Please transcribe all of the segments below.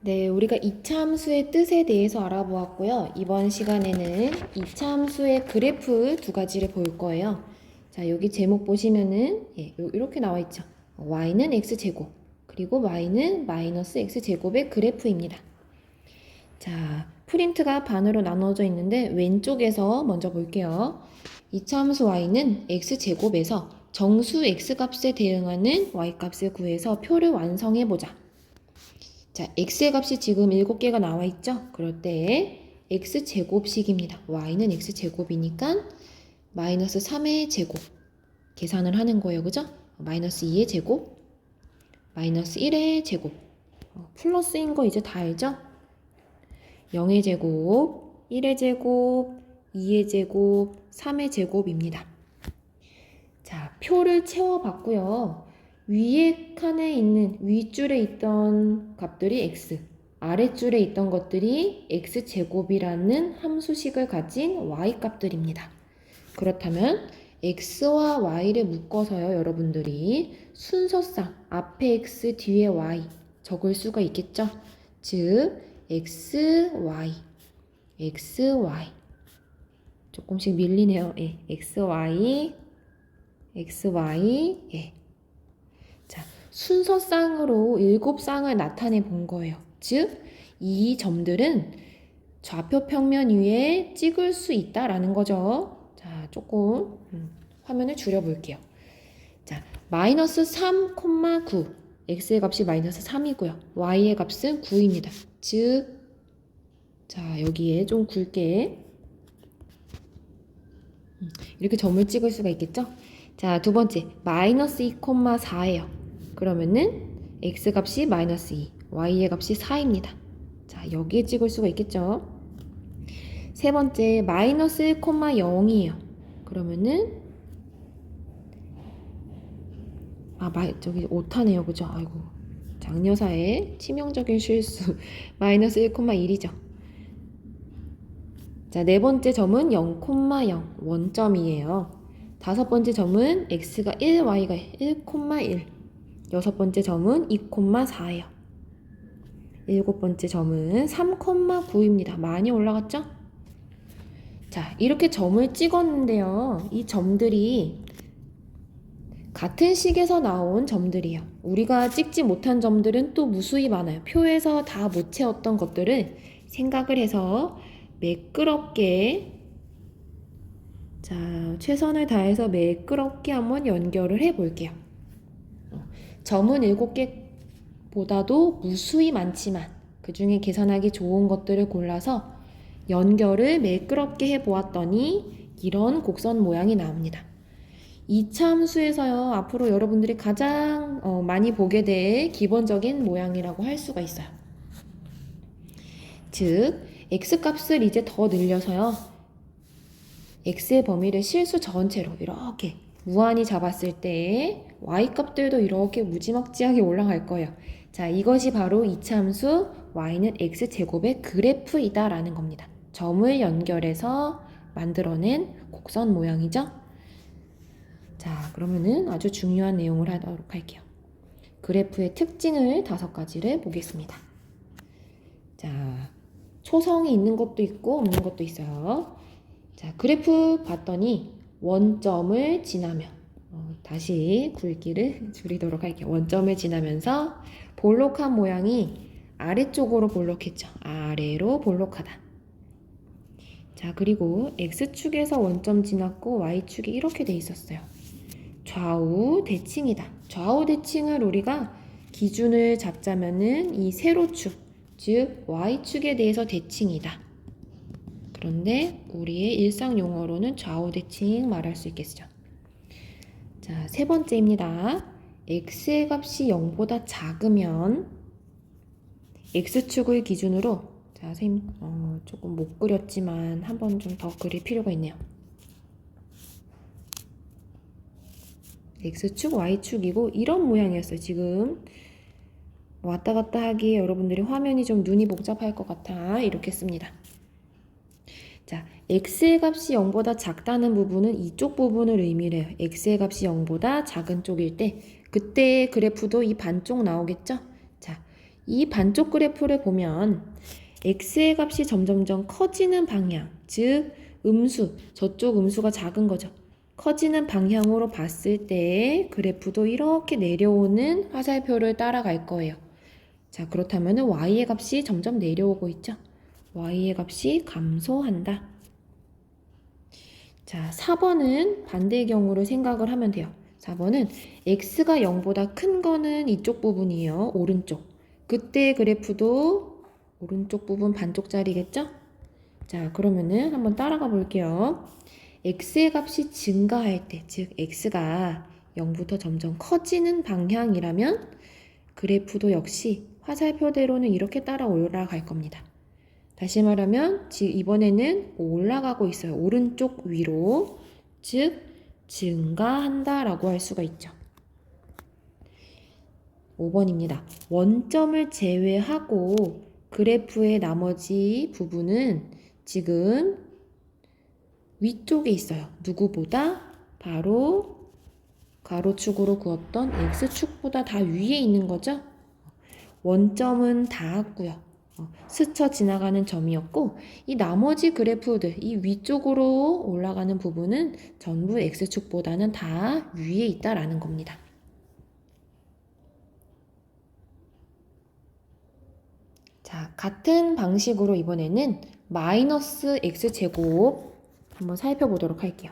네, 우리가 이차함수의 뜻에 대해서 알아보았고요. 이번 시간에는 이차함수의 그래프 두 가지를 볼 거예요. 자, 여기 제목 보시면은 이렇게 나와 있죠. y는 x제곱, 그리고 y는 마이너스 x제곱의 그래프입니다. 자, 프린트가 반으로 나눠져 있는데 왼쪽에서 먼저 볼게요. 이차함수 y는 x제곱에서 정수 x값에 대응하는 y값을 구해서 표를 완성해 보자. 자, x의 값이 지금 7개가 나와 있죠? 그럴 때 x제곱식입니다. y는 x제곱이니까 마이너스 3의 제곱 계산을 하는 거예요. 그죠? 마이너스 2의 제곱, 마이너스 1의 제곱. 플러스인 거 이제 다 알죠? 0의 제곱, 1의 제곱, 2의 제곱, 3의 제곱입니다. 자, 표를 채워봤고요. 위에 칸에 있는 윗줄에 있던 값들이 x, 아랫줄에 있던 것들이 x제곱이라는 함수식을 가진 y 값들입니다. 그렇다면 x와 y를 묶어서요, 여러분들이 순서상 앞에 x, 뒤에 y 적을 수가 있겠죠? 즉, x, y, x, y 조금씩 밀리네요. 예, x, y, x, y, 예. 자, 순서상으로 7쌍을 나타내 본 거예요. 즉, 이 점들은 좌표 평면 위에 찍을 수 있다라는 거죠. 자, 조금 화면을 줄여볼게요. 자, 마이너스 3,9. x의 값이 마이너스 3이고요. y의 값은 9입니다. 즉, 자, 여기에 좀 굵게 이렇게 점을 찍을 수가 있겠죠? 자, 두 번째, 마이너스 2,4예요. 그러면은 x값이 마이너스 2, y의 값이 4입니다. 자, 여기에 찍을 수가 있겠죠? 세 번째, 마이너스 1,0이에요. 그러면은 저기 오타네요. 그죠? 아이고, 장려사의 치명적인 실수. 마이너스 1,1이죠. 자, 네 번째 점은 0,0 원점이에요. 다섯 번째 점은 x가 1, y가 1,1. 여섯 번째 점은 2,4예요. 일곱 번째 점은 3,9입니다. 많이 올라갔죠? 자, 이렇게 점을 찍었는데요. 이 점들이 같은 식에서 나온 점들이에요. 우리가 찍지 못한 점들은 또 무수히 많아요. 표에서 다 못 채웠던 것들을 생각을 해서 매끄럽게, 자, 최선을 다해서 매끄럽게 한번 연결을 해 볼게요. 점은 7개보다도 무수히 많지만 그 중에 계산하기 좋은 것들을 골라서 연결을 매끄럽게 해 보았더니 이런 곡선 모양이 나옵니다. 이차함수에서요, 앞으로 여러분들이 가장 많이 보게 될 기본적인 모양이라고 할 수가 있어요. 즉, x값을 이제 더 늘려서요, x의 범위를 실수 전체로 이렇게 무한히 잡았을 때 y값들도 이렇게 무지막지하게 올라갈 거예요. 자, 이것이 바로 이차함수 y는 x제곱의 그래프이다 라는 겁니다. 점을 연결해서 만들어낸 곡선 모양이죠. 자, 그러면은 아주 중요한 내용을 하도록 할게요. 그래프의 특징을 5가지를 보겠습니다. 자, 초성이 있는 것도 있고 없는 것도 있어요. 자, 그래프 봤더니 원점을 지나면 다시 굵기를 줄이도록 할게요. 원점을 지나면서 볼록한 모양이 아래쪽으로 볼록했죠. 아래로 볼록하다. 자, 그리고 x축에서 원점 지났고 y축이 이렇게 돼 있었어요. 좌우 대칭이다. 좌우 대칭을 우리가 기준을 잡자면은 이 세로축, 즉 y축에 대해서 대칭이다. 그런데 우리의 일상 용어로는 좌우 대칭 말할 수 있겠죠. 자, 세 번째입니다. x의 값이 0보다 작으면 x축을 기준으로, 자, 선생님 조금 못 그렸지만 한 번 좀 더 그릴 필요가 있네요. x축, y축이고 이런 모양이었어요. 지금 왔다 갔다 하기에 여러분들이 화면이 좀 눈이 복잡할 것 같아 이렇게 씁니다. 자, x의 값이 0보다 작다는 부분은 이쪽 부분을 의미를 해요. x의 값이 0보다 작은 쪽일 때 그때의 그래프도 이 반쪽 나오겠죠? 자, 이 반쪽 그래프를 보면 x의 값이 점점점 커지는 방향, 즉 음수, 저쪽 음수가 작은 거죠. 커지는 방향으로 봤을 때 그래프도 이렇게 내려오는 화살표를 따라갈 거예요. 자, 그렇다면 y의 값이 점점 내려오고 있죠. y의 값이 감소한다. 자, 4번은 반대의 경우를 생각을 하면 돼요. 4번은 x가 0보다 큰 거는 이쪽 부분이에요. 오른쪽. 그때 그래프도 오른쪽 부분 반쪽짜리겠죠? 자, 그러면은 한번 따라가 볼게요. x의 값이 증가할 때, 즉 x가 0부터 점점 커지는 방향이라면 그래프도 역시 화살표대로는 이렇게 따라 올라갈 겁니다. 다시 말하면 이번에는 올라가고 있어요. 오른쪽 위로, 즉 증가한다 라고 할 수가 있죠. 5번입니다. 원점을 제외하고 그래프의 나머지 부분은 지금 위쪽에 있어요. 누구보다? 바로 가로축으로 그었던 x축보다 다 위에 있는 거죠. 원점은 닿았고요. 스쳐 지나가는 점이었고 이 나머지 그래프들, 이 위쪽으로 올라가는 부분은 전부 x축보다는 다 위에 있다라는 겁니다. 자, 같은 방식으로 이번에는 마이너스 x제곱 한번 살펴보도록 할게요.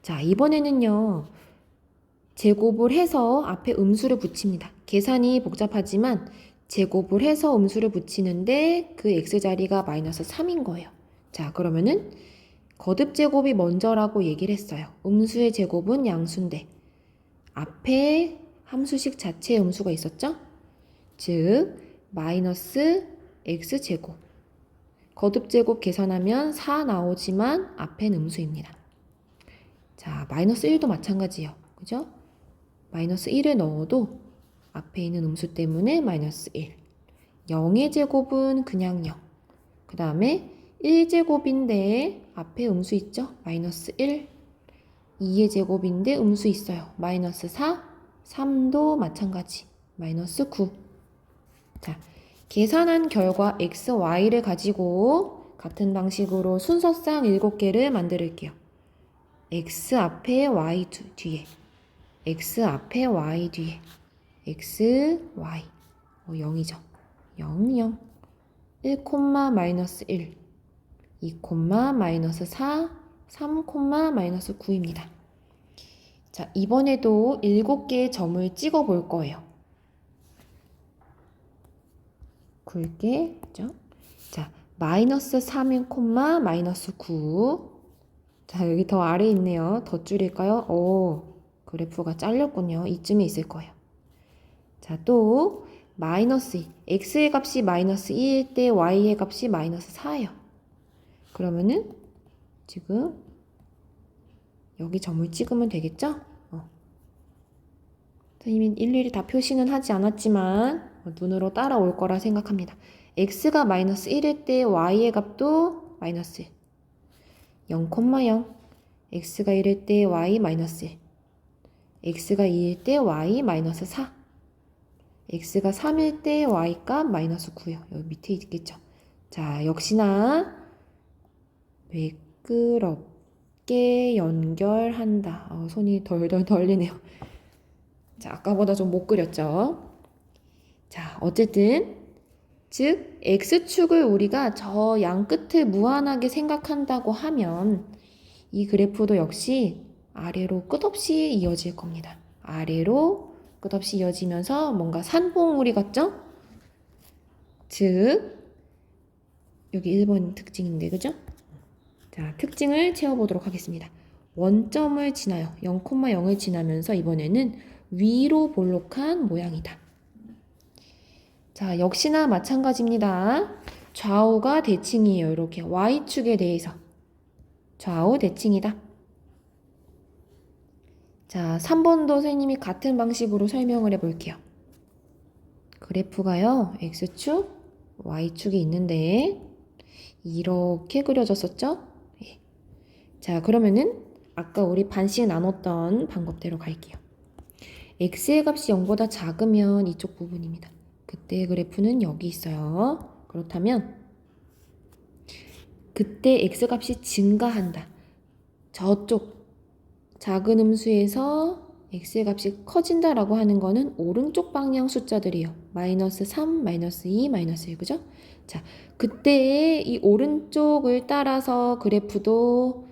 자, 이번에는요. 제곱을 해서 앞에 음수를 붙입니다. 계산이 복잡하지만 제곱을 해서 음수를 붙이는데 그 x자리가 마이너스 3인 거예요. 자, 그러면은 거듭 제곱이 먼저라고 얘기를 했어요. 음수의 제곱은 양수인데 앞에 함수식 자체의 음수가 있었죠? 즉 마이너스 x제곱. 거듭 제곱 계산하면 4 나오지만 앞엔 음수입니다. 자, 마이너스 1도 마찬가지예요. 그죠? 마이너스 1을 넣어도 앞에 있는 음수 때문에 마이너스 1. 0의 제곱은 그냥 0. 그 다음에 1제곱인데 앞에 음수 있죠? 마이너스 1. 2의 제곱인데 음수 있어요. 마이너스 4. 3도 마찬가지. 마이너스 9. 자, 계산한 결과 x, y를 가지고 같은 방식으로 순서상 7개를 만들게요. x 앞에 y 뒤에. x 앞에 y 뒤에 x, y 0이죠. 0, 0 1, 마이너스 1 2, 마이너스 4 3, 마이너스 9입니다. 자, 이번에도 7개의 점을 찍어 볼 거예요. 굵게, 그죠? 자, 마이너스 3, 마이너스 9. 자, 여기 더 아래에 있네요. 더 줄일까요? 그래프가 잘렸군요. 이쯤에 있을 거예요. 자, 또 마이너스 2. x의 값이 마이너스 2일 때 y의 값이 마이너스 4예요. 그러면은 지금 여기 점을 찍으면 되겠죠? 선생님이 일일이 다 표시는 하지 않았지만 눈으로 따라올 거라 생각합니다. x가 마이너스 1일 때 y의 값도 마이너스 1. 0,0. x가 1일 때 y 마이너스 1. x가 2일 때 y 마이너스 4. x가 3일 때 y값 마이너스 9요. 여기 밑에 있겠죠. 자, 역시나 매끄럽게 연결한다. 손이 덜덜 떨리네요. 자, 아까보다 좀 못 그렸죠. 자, 어쨌든 즉 x축을 우리가 저 양 끝을 무한하게 생각한다고 하면 이 그래프도 역시 아래로 끝없이 이어질 겁니다. 아래로 끝없이 이어지면서 뭔가 산봉우리 같죠? 즉 여기 1번 특징인데, 그죠? 자, 특징을 채워보도록 하겠습니다. 원점을 지나요. 0,0을 지나면서 이번에는 위로 볼록한 모양이다. 자, 역시나 마찬가지입니다. 좌우가 대칭이에요. 이렇게 y축에 대해서 좌우 대칭이다. 자, 3번도 선생님이 같은 방식으로 설명을 해볼게요. 그래프가요, x축, y축이 있는데 이렇게 그려졌었죠? 예. 자, 그러면은 아까 우리 반씩 나눴던 방법대로 갈게요. x의 값이 0보다 작으면 이쪽 부분입니다. 그때의 그래프는 여기 있어요. 그렇다면 그때 x값이 증가한다. 저쪽 작은 음수에서 x의 값이 커진다라고 하는 거는 오른쪽 방향 숫자들이에요. 마이너스 3, 마이너스 2, 마이너스 1, 그죠? 자, 그때의 이 오른쪽을 따라서 그래프도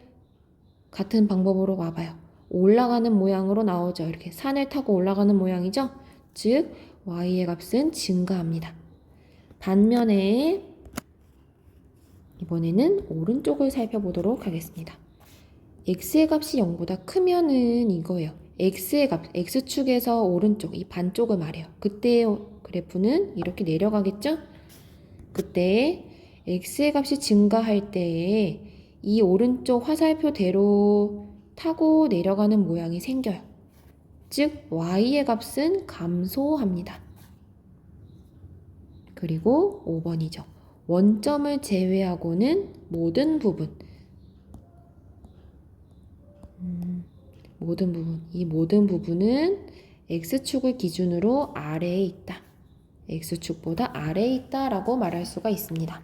같은 방법으로 와봐요. 올라가는 모양으로 나오죠. 이렇게 산을 타고 올라가는 모양이죠. 즉, y의 값은 증가합니다. 반면에 이번에는 오른쪽을 살펴보도록 하겠습니다. x의 값이 0보다 크면은 이거예요. x의 값, x축에서 오른쪽, 이 반쪽을 말해요. 그때의 그래프는 이렇게 내려가겠죠? 그때 x의 값이 증가할 때에 이 오른쪽 화살표대로 타고 내려가는 모양이 생겨요. 즉, y의 값은 감소합니다. 그리고 5번이죠. 원점을 제외하고는 모든 부분, 이 모든 부분은 x축을 기준으로 아래에 있다. x축보다 아래에 있다라고 말할 수가 있습니다.